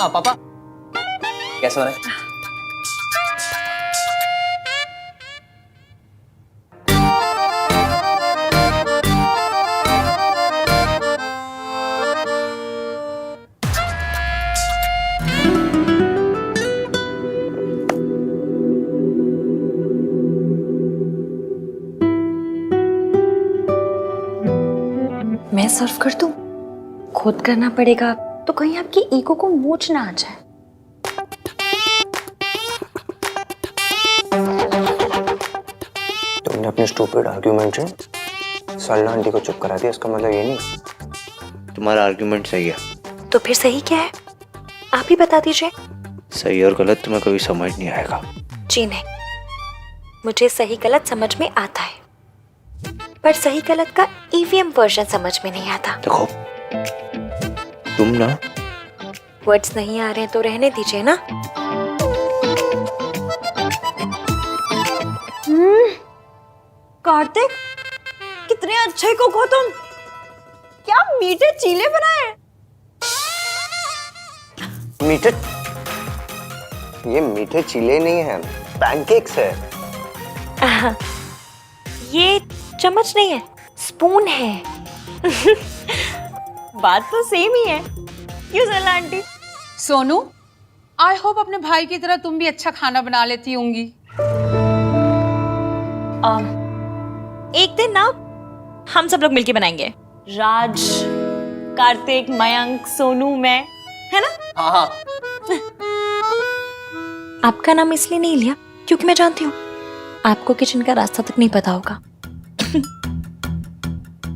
हाँ पापा कैसे हो रहे? मैं सर्व कर दूं? खुद करना पड़ेगा तो कहीं आपकी ईगो को मोच ना आ जाए। तुमने अपने स्टूपिड आर्ग्यूमेंट से सल्ला आंटी को चुप करा दिया, इसका मतलब ये नहीं तुम्हारा आर्ग्यूमेंट सही है। तो फिर सही क्या है? आप ही बता दीजिए। सही और गलत तुम्हें कभी समझ नहीं आएगा। जी नहीं, मुझे सही गलत समझ में आता है, पर सही गलत का ईवीएम वर्जन समझ में नहीं आता। देखो तुम ना वर्ड्स नहीं आ रहे तो रहने दीजिए ना। कार्तिक, कितने अच्छे कुक हो तुम। क्या मीठे चीले बनाए। मीठे, ये मीठे चीले नहीं है, पैनकेक्स है। ये चम्मच नहीं है, स्पून है। बात तो सेम ही है। क्यों सल्ला आंटी? सोनू, आई होप अपने भाई की तरह तुम भी अच्छा खाना बना लेती होंगी। एक दिन ना हम सब लोग मिलके बनाएंगे। राज, कार्तिक, मयंक, सोनू, मैं, है ना? हाँ हाँ आपका नाम इसलिए नहीं लिया क्योंकि मैं जानती हूँ आपको किचन का रास्ता तक नहीं पता होगा।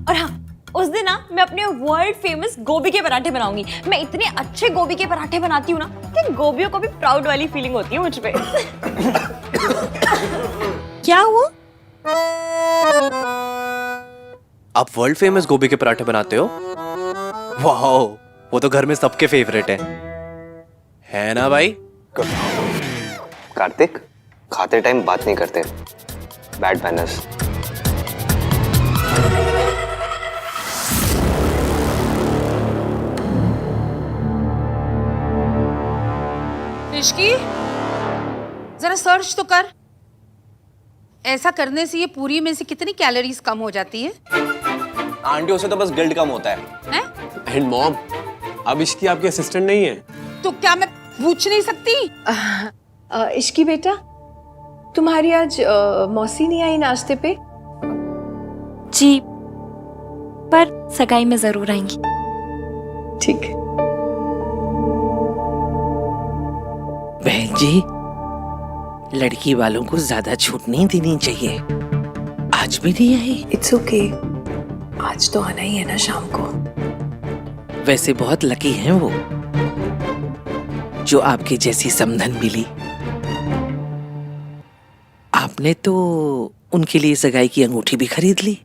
और हाँ, उस दिन ना मैं अपने वर्ल्ड फेमस गोभी के पराठे बनाऊंगी। मैं इतने अच्छे गोभी के पराठे बनाती हूँ ना कि गोभियों को भी प्राउड वाली फीलिंग होती है मुझ पे। क्या हुआ? आप वर्ल्ड फेमस गोभी के पराठे बनाते हो? वाह, वो तो घर में सबके फेवरेट है ना भाई? कार्तिक, खाते टाइम बात नहीं करते, बैड मैनर्स। रिश्की, जरा सर्च तो कर। ऐसा करने से ये पूरी में से कितनी कैलोरीज कम हो जाती है? आंटियों से तो बस गिल्ट कम होता है। हैं? एंड मॉम, अब इसकी आपकी असिस्टेंट नहीं है। तो क्या मैं पूछ नहीं सकती? इश्की बेटा, तुम्हारी आज मौसी नहीं आई नाश्ते पे? जी, पर सगाई में जरूर आएंगी। ठीक है। बहन जी, लड़की वालों को ज्यादा छूट नहीं देनी चाहिए। आज भी नहीं आई। इट्स ओके, आज तो आना ही है ना शाम को। वैसे बहुत लकी हैं वो, जो आपकी जैसी समधन मिली। आपने तो उनके लिए सगाई की अंगूठी भी खरीद ली।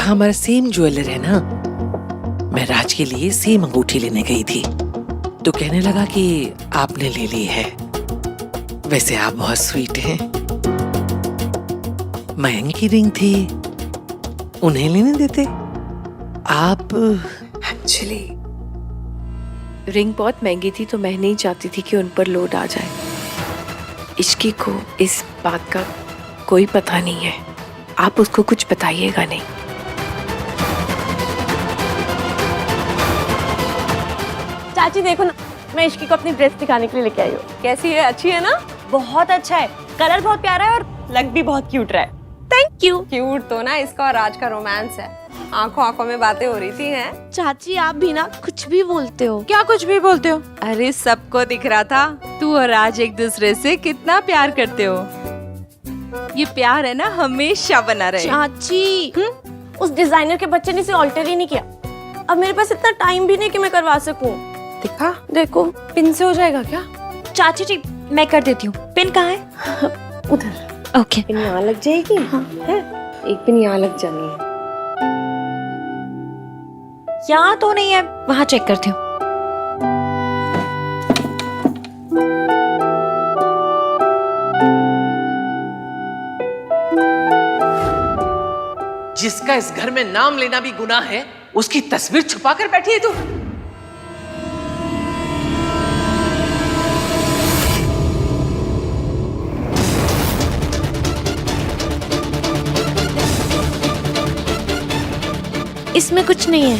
हमारा सेम ज्वेलर है ना, मैं राज के लिए सेम अंगूठी लेने गई थी तो कहने लगा कि आपने ले ली है। वैसे आप बहुत स्वीट हैं। मयंक की रिंग थी, उन्हें लेने देते आप। एक्चुअली रिंग बहुत महंगी थी तो मैं नहीं चाहती थी कि उन पर लोड आ जाए। इश्की को इस बात का कोई पता नहीं है, आप उसको कुछ बताइएगा नहीं। चाची देखो ना, मैं इश्की को अपनी ड्रेस दिखाने के लिए लेके आई हूँ। कैसी है? अच्छी है ना? बहुत अच्छा है, कलर बहुत प्यारा है और लग भी बहुत क्यूट रहा है। Thank you. क्यूट तो ना इसका और राज का रोमांस है। आंखों आंखों में बातें हो रही थी हैं। चाची आप भी ना कुछ भी बोलते हो। क्या कुछ भी बोलते हो? अरे सबको दिख रहा था तू और राज एक दूसरे से कितना प्यार करते हो। ये प्यार है ना हमेशा बना रहे। चाची, उस डिजाइनर के बच्चे ने इसे ऑल्टर ही नहीं किया। अब मेरे पास इतना टाइम भी नहीं कि मैं करवा सकूं। दिखा देखो, पिन से हो जाएगा क्या? चाची जी, मैं कर देती हूँ। पिन कहाँ है? उधर। ओके। पिन यहाँ लग जाएगी। हाँ। है? एक पिन यहाँ लग जानी है। यहाँ तो नहीं है, वहाँ चेक करती हूँ। जिसका इस घर में नाम लेना भी गुनाह है, उसकी तस्वीर छुपा कर बैठी है तू। इसमें कुछ नहीं है,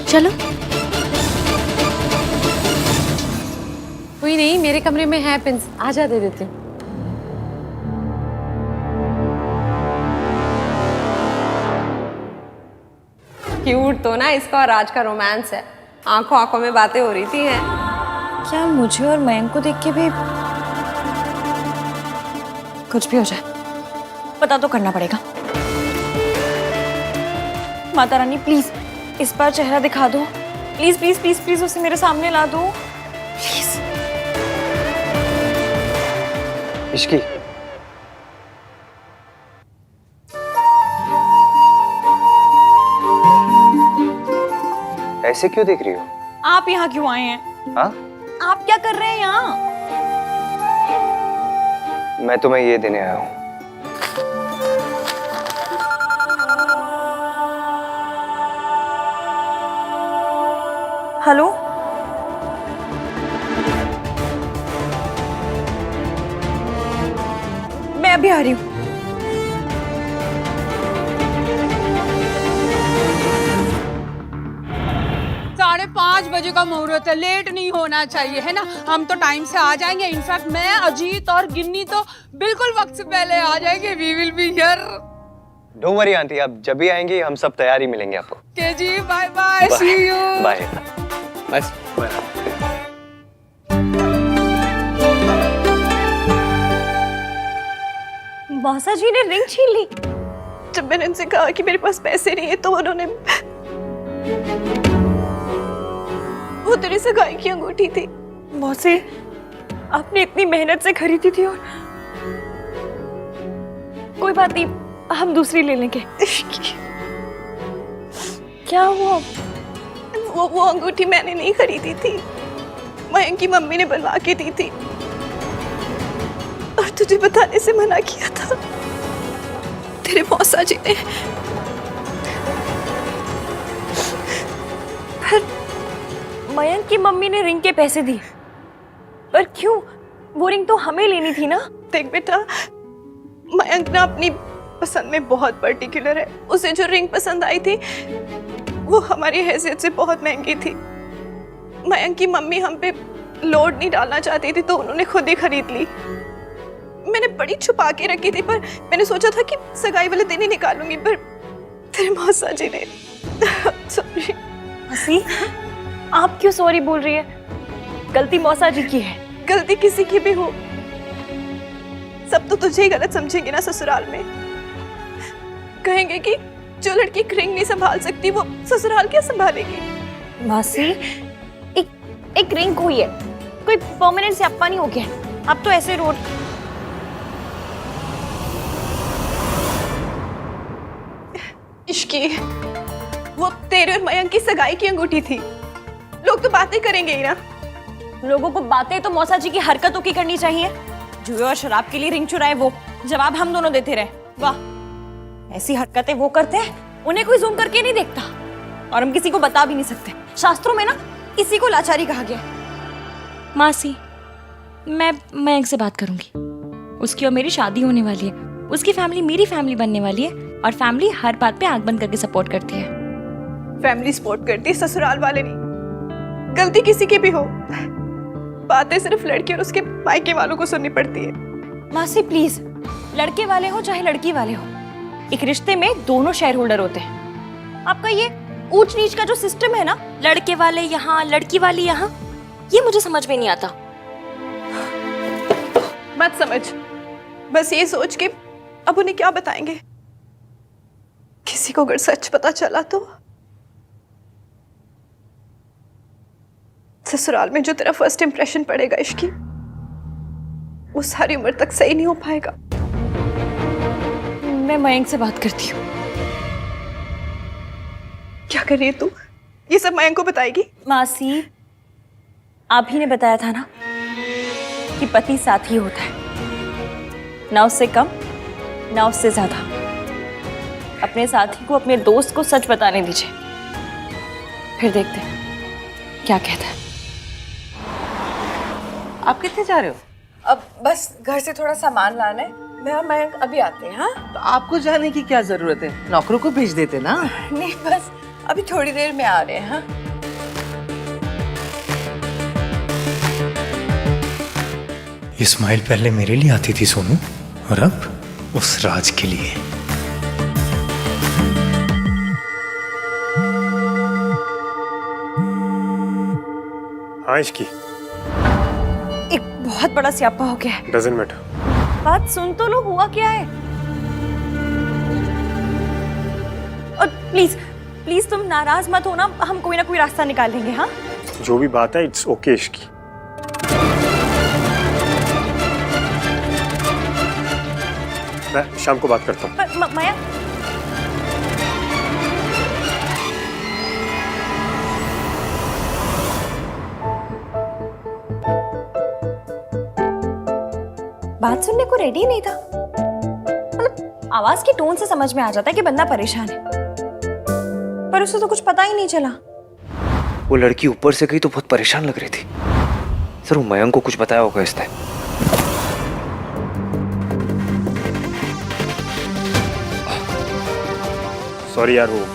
चलो। कोई नहीं, मेरे कमरे में है पिंस, आजा दे देती हूँ। क्यूट तो ना इसका और राज का रोमांस है, आंखों आंखों में बातें हो रही थी हैं। क्या मुझे और मयंक को देख के भी कुछ भी हो जाए पता तो करना पड़ेगा। माता रानी प्लीज इस बार चेहरा दिखा दो, प्लीज प्लीज प्लीज प्लीज उसे मेरे सामने ला दो प्लीज। इश्की, ऐसे क्यों देख रही हो? आप यहाँ क्यों आए हैं? हाँ? आप क्या कर रहे हैं यहाँ? मैं तुम्हें ये देने आया हूँ। हेलो, मैं अभी आ रही हूँ। 5:30 बजे का मुहूर्त है, लेट नहीं होना चाहिए है ना। हम तो टाइम से आ जाएंगे। इनफैक्ट मैं, अजीत और गिन्नी तो बिल्कुल वक्त से पहले आ जाएंगे। We will be here. Don't worry aunty, आप जब भी आएंगी हम सब तैयारी मिलेंगे आपको। के जी, bye bye, see you, bye bye. मौसा जी ने रिंग छीन ली। जब मैंने उनसे कहा कि मेरे पास पैसे नहीं है तो उन्होंने, वो तेरी सगाई की अंगूठी थी मौसी, आपने इतनी मेहनत से खरीदी थी। और कोई बात नहीं, हम दूसरी ले लेंगे। क्या हुआ? वो अंगूठी मैंने नहीं खरीदी थी, मयंक की मम्मी ने बनवा के दी थी और तुझे बताने से मना किया था तेरे मौसा जी ने। मयंक की मम्मी ने रिंग के पैसे दिए, पर क्यों? वो रिंग तो हमें लेनी थी ना। देख बेटा, मयंक ना अपनी पसंद में बहुत पर्टिकुलर है। उसे जो रिंग पसंद आई थी वो हमारी हैसियत से बहुत महंगी थी। मयंक की मम्मी हम पे लोड नहीं डालना चाहती थी तो उन्होंने खुद ही खरीद ली। मैंने बड़ी छुपा के रखी थी, पर मैंने सोचा था कि सगाई वाले दिन ही निकालूंगी, पर तेरे मौसा जी ने। सॉरी। हसी, आप क्यों सॉरी बोल रही है? गलती मौसा जी की है। गलती किसी की भी हो, सब तो तुझे ही गलत समझेंगे ना ससुराल में। कहेंगे कि जो लड़की रिंग नहीं संभाल सकती वो ससुराल क्या संभालेगी। मासी, एक रिंग खोई है, कोई परमानेंट स्यापा नहीं हो गया। अब तो ऐसे रोड इश्की, वो तेरे और मयंक की सगाई की अंगूठी थी। लोग तो बातें करेंगे ही ना। लोगों को बातें तो मौसा जी की हरकतों की करनी चाहिए। जुए और शराब के लिए रिंग चुराए वो, जवाब हम दोनों देते रहे। वाह, ऐसी हरकतें वो करते हैं, उन्हें कोई जूम करके नहीं देखता और हम किसी को बता भी नहीं सकते। शास्त्रों में ना इसी को लाचारी कहा गया। मासी, मैं मयंक से बात करूंगी। उसकी और मेरी शादी होने वाली है, उसकी फैमिली मेरी फैमिली बनने वाली है और फैमिली हर बात पे आंख बंद करके सपोर्ट करती है। फैमिली सपोर्ट करती है, ससुराल वाले नहीं। गलती किसी की भी हो, बातें सिर्फ लड़के और उसके मायके वालों को सुननी पड़ती है। मासी प्लीज, लड़के वाले हो चाहे लड़की वाले हो, एक रिश्ते में दोनों शेयर होल्डर होते हैं। आपका ये ऊंच नीच का जो सिस्टम है ना, लड़के वाले यहाँ लड़की वाली यहाँ, ये मुझे समझ में नहीं आता। मत समझ, बस ये सोच के अब उन्हें क्या बताएंगे। किसी को अगर सच पता चला तो ससुराल में जो तेरा फर्स्ट इंप्रेशन पड़ेगा इश्की, वो सारी उम्र तक सही नहीं हो पाएगा। मैं मयंक से बात करती हूँ। क्या कर रही है तू? ये सब मयंक को बताएगी? मासी, आप ही ने बताया था ना कि पति साथी होता है, ना उससे कम ना उससे ज्यादा। अपने साथी को, अपने दोस्त को सच बताने दीजिए, फिर देखते हैं क्या कहता है। आप कितने जा रहे हो? अब बस घर से थोड़ा सामान लाना है। मैं अभी आते हैं। हाँ तो आपको जाने की क्या जरूरत है, नौकरों को भेज देते ना। नहीं, बस अभी थोड़ी देर में आ रहे हैं। हाँ ये स्माइल पहले मेरे लिए आती थी सोनू, और अब उस राज के लिए। हाँ इश्की, एक बहुत बड़ा स्यापा हो गया है। Doesn't matter. बात सुन तो लो, हुआ क्या है? और प्लीज प्लीज तुम नाराज मत हो ना, हम कोई ना कोई रास्ता निकालेंगे। हाँ जो भी बात है इट्स ओके इश्की। मैं शाम को बात करता हूँ। पर माया, बात सुनने को रेडी नहीं था। मतलब आवाज की टोन से समझ में आ जाता है कि बंदा परेशान है, पर उसे तो कुछ पता ही नहीं चला। वो लड़की ऊपर से गई तो बहुत परेशान लग रही थी। सर वो मयंक को कुछ बताया होगा इसने। सॉरी यार, वो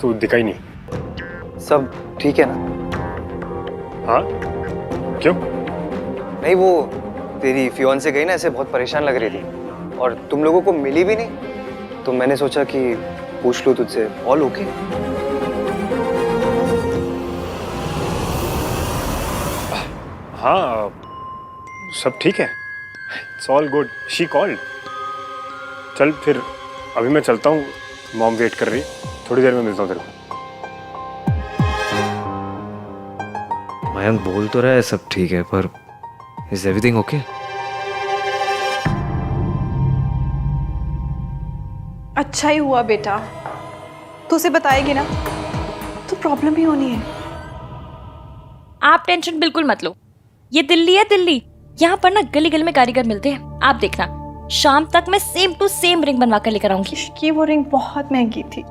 तू दिखाई नहीं। सब ठीक है ना? हाँ क्यों? नहीं, वो तेरी फियोन्से गई ना, ऐसे बहुत परेशान लग रही थी और तुम लोगों को मिली भी नहीं, तो मैंने सोचा कि पूछ लूं तुझसे। All okay? हाँ सब ठीक है, it's all good. She called. चल फिर अभी मैं चलता हूँ, मॉम वेट कर रही, थोड़ी देर में मिलता हूँ तेरे को। मयंक बोल तो रहा है सब ठीक है, पर इज एवरीथिंग ओके? अच्छा ही हुआ बेटा, तू उसे बताएगी ना तो प्रॉब्लम ही होनी है। आप टेंशन बिल्कुल मत लो, ये दिल्ली है दिल्ली, यहाँ पर ना गली गली में कारीगर मिलते हैं। आप देखना, शाम तक मैं सेम टू सेम रिंग बनवा कर लेकर आऊंगी। इसकी वो रिंग बहुत महंगी थी।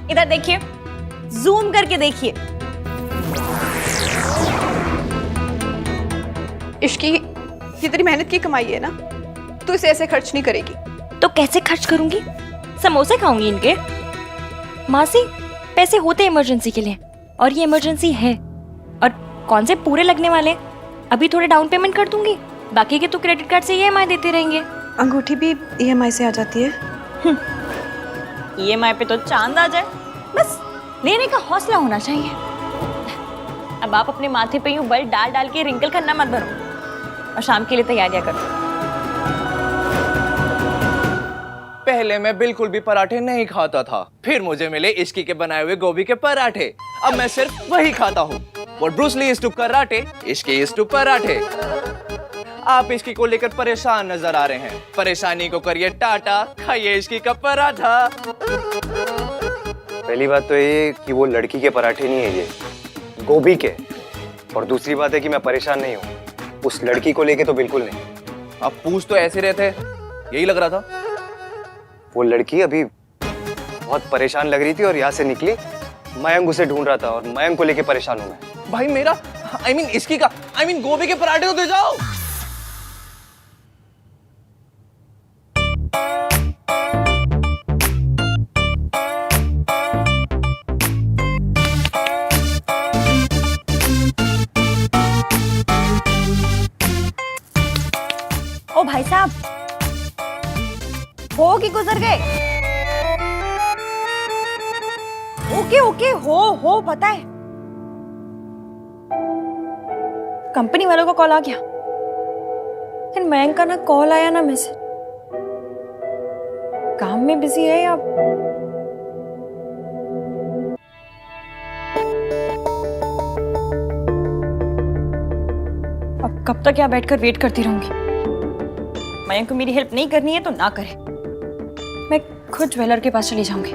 इधर देखिए, जूम करके देखिए। इश्की, ये तेरी मेहनत की कमाई है ना, तू इसे ऐसे खर्च नहीं करेगी। तो कैसे खर्च करूंगी? समोसे खाऊंगी इनके। मासी, पैसे होते इमरजेंसी के लिए, और ये इमरजेंसी है। और कौन से पूरे लगने वाले? अभी थोड़े डाउन पेमेंट कर दूंगी, बाकी के तो क्रेडिट कार्ड से ईएमआई देते रहेंगे। अंगूठी भी ईएमआई से आ जाती है। ईएमआई पे तो चांद आ जाए, बस लेने का हौसला होना चाहिए। अब आप अपने माथे पे यूं बल डाल डाल के रिंकल करना मत भरो, और शाम के लिए तैयारियां करो। पहले मैं बिल्कुल भी पराठे नहीं खाता था, फिर मुझे मिले इश्की के बनाए हुए गोभी के पराठे। अब मैं सिर्फ वही खाता हूँ। What Bruce Lee is to karate, Ishki is to पराठे। आप इश्की को लेकर परेशान नजर आ रहे हैं, परेशानी को करिए टाटा, खाइए इश्की का पराठा। पहली बात तो ये कि वो लड़की के पराठे नहीं है, ये गोभी के। और दूसरी बात है कि मैं परेशान नहीं हूँ, उस लड़की को लेके तो बिल्कुल नहीं। आप पूछ तो ऐसे रहे थे, यही लग रहा था। वो लड़की अभी बहुत परेशान लग रही थी और यहाँ से निकली, मयंक उसे ढूंढ रहा था और मयंक को लेके परेशान हूँ मैं। भाई मेरा इसकी का गोभी के पराठे तो दे जाओ। ओ भाई साहब, हो कि गुजर गए? ओके ओके, हो पता है। कंपनी वालों का कॉल आ गया, लेकिन मयंक का ना कॉल आया ना मैसेज। काम में बिजी है या अब कब तक यहाँ बैठकर वेट करती रहूंगी? मयंक को मेरी हेल्प नहीं करनी है तो ना करे। मैं खुद ज्वेलर के पास चली जाऊंगी।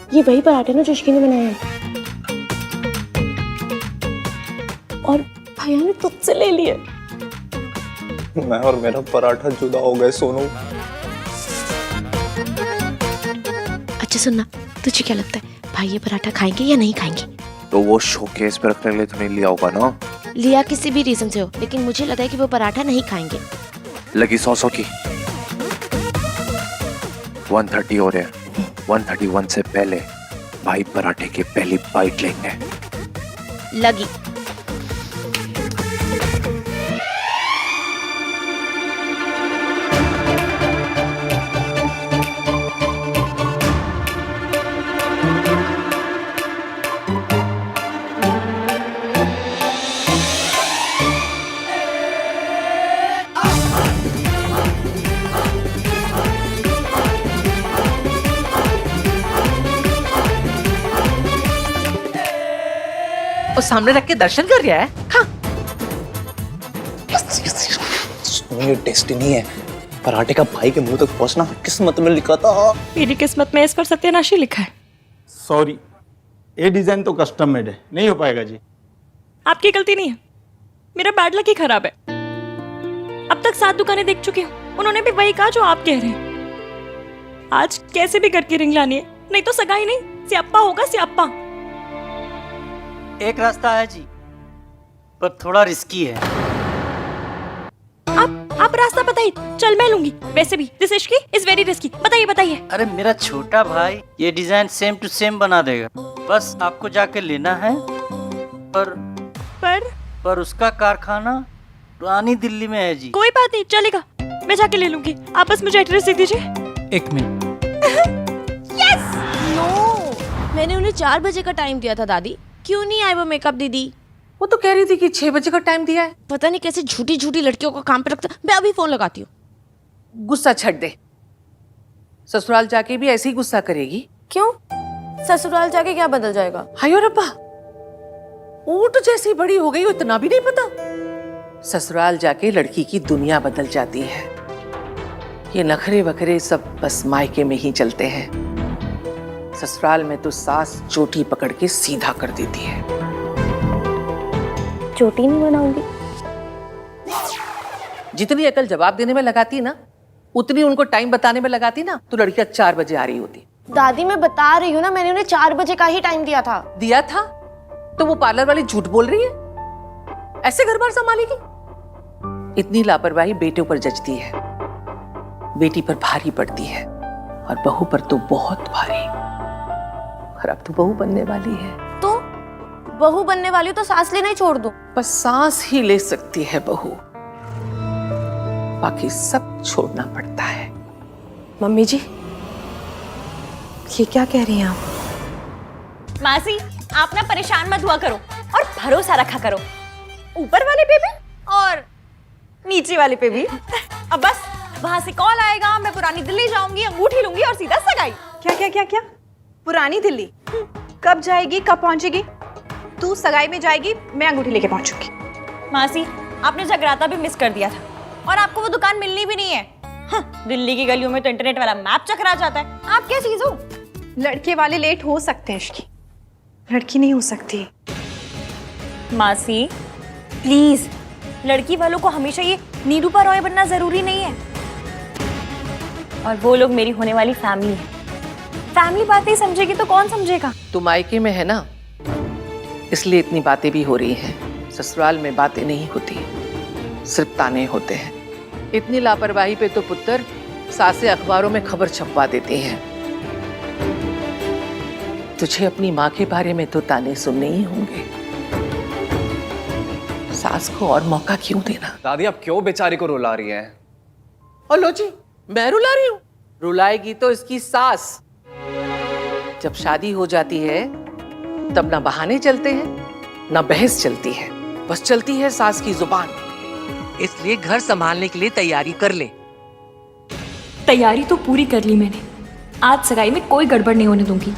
ये वही पराठे ना जो इश्की ने बनाए हैं और भैया ने तुझसे ले लिए। मैं और मेरा पराठा जुदा हो गए सोनू। अच्छा सुनना, तुझे क्या लगता है भाई ये पराठा खाएंगे या नहीं खाएंगे? तो वो शोकेस पे रखने के लिए तूने लिया होगा ना? लिया किसी भी रीजन से हो, लेकिन मुझे लगा है कि वो पराठा नहीं खाएंगे। लगी 100 की 130 हो रहे हैं। 131 से पहले भाई पराठे की पहली बाइट लेंगे। लगी। और सामने रख के दर्शन कर रहा है। हाँ। ये डेस्टिनी है। पराठे का भाई के मुंह तक पहुंचना किस्मत में लिखा था। मेरी किस्मत में इस पर सत्यानाशी लिखा है। सॉरी, ये डिजाइन तो कस्टम मेड है, नहीं हो पाएगा जी। आपकी गलती नहीं है, मेरा बैड लक ही खराब है। अब तक 7 दुकानें देख चुकी हूँ, उन्होंने भी वही कहा जो आप कह रहे हैं। आज कैसे भी करके रिंग लानी है, नहीं तो सगाई नहीं, स्याप्पा होगा स्याप्पा। एक रास्ता है जी, पर थोड़ा रिस्की है। आप रास्ता बताइए, चल मैं लूंगी। वैसे भी this Ishki is very risky. बताइए बताइए। अरे मेरा छोटा भाई ये डिजाइन सेम टू सेम बना देगा, बस आपको जाके लेना है। पर उसका कारखाना पुरानी दिल्ली में है जी। कोई बात नहीं, चलेगा, मैं जाके ले लूंगी। आप बस मुझे एड्रेस दे दीजिए। 1 मिनट। यस। नो, मैंने उन्हें 4 बजे का टाइम दिया था दादी। क्यों नहीं आए वो मेकअप दीदी? वो तो कह रही थी कि 6 बजे का टाइम दिया है। पता नहीं कैसे झूठी झूठी लड़कियों को काम पे रखता। मैं अभी फोन लगाती हूँ। गुस्सा छੱਡ दे, ससुराल जाके भी ऐसे ही गुस्सा करेगी। क्यों? ससुराल जाके क्या बदल जाएगा? हायो रब्बा, ऊँट जैसी बड़ी हो गई हो, इतना भी नहीं पता। ससुराल जाके लड़की की दुनिया बदल जाती है। ये नखरे वखरे सब बस मायके में ही चलते हैं। ससुराल में तो सास चोटी पकड़ के सीधा कर देती है। चोटी नहीं बनाऊंगी। जितनी अकल जवाब देने में लगाती ना, उतनी उनको टाइम बताने में लगाती ना, तो लड़कियां 4 बजे आ रही होती। दादी मैं बता रही हूँ ना, मैंने उन्हें 4 बजे का ही टाइम दिया था। दिया था तो वो पार्लर वाली झूठ बोल रही है? ऐसे घर बार संभालेगी? इतनी लापरवाही बेटे पर जचती है, बेटी पर भारी पड़ती है, और बहू पर तो बहुत भारी। और अब तो बहू बनने वाली है। तो बहू बनने वाली हो तो सांस लेना ही छोड़ दूं? बस सांस ही ले सकती है बहू, बाकी सब छोड़ना पड़ता है। मम्मी जी, ये क्या कह रही हैं आप? मासी, आप ना परेशान मत हुआ करो और भरोसा रखा करो, ऊपर वाले पे भी और नीचे वाले पे भी। अब बस वहां से कॉल आएगा, मैं पुरानी दिल्ली जाऊंगी, अंगूठी लूंगी और सीधा सगाई। क्या क्या क्या क्या? पुरानी दिल्ली कब जाएगी, कब पहुंचेगी? तू सगाई में जाएगी, मैं अंगूठी लेके पहुंचूंगी। मासी, आपने जगराता भी मिस कर दिया था और आपको वो दुकान मिलनी भी नहीं है। हाँ, दिल्ली की गलियों में तो इंटरनेट वाला मैप चकरा जाता है। आप क्या चीज हो? लड़के वाले लेट हो सकते हैं इश्की, लड़की नहीं हो सकती। मासी प्लीज, लड़की वालों को हमेशा ये निरूपा रॉय बनना जरूरी नहीं है। और वो लोग मेरी होने वाली फैमिली है। फैमिली बातें समझेगी तो कौन समझेगा? तुम मायके में है ना, इसलिए इतनी बातें भी हो रही हैं। ससुराल में बातें नहीं होती, सिर्फ ताने होते हैं। इतनी लापरवाही पे तो पुत्र सासे अखबारों में खबर छपवा देती हैं। तुझे अपनी माँ के बारे में तो ताने सुनने ही होंगे। सास को और मौका क्यों देना? दादी आप क्यों बेचारी को रुला रही हैं? और लो जी, मैं रुला रही हूँ? रुलाएगी तो इसकी सास। जब शादी हो जाती है तब ना बहाने चलते हैं ना बहस चलती है। बस चलती है सास की जुबान। इसलिए घर संभालने के लिए तैयारी कर ले। तैयारी तो पूरी कर ली मैंने। आज सगाई में कोई गड़बड़ नहीं होने दूंगी।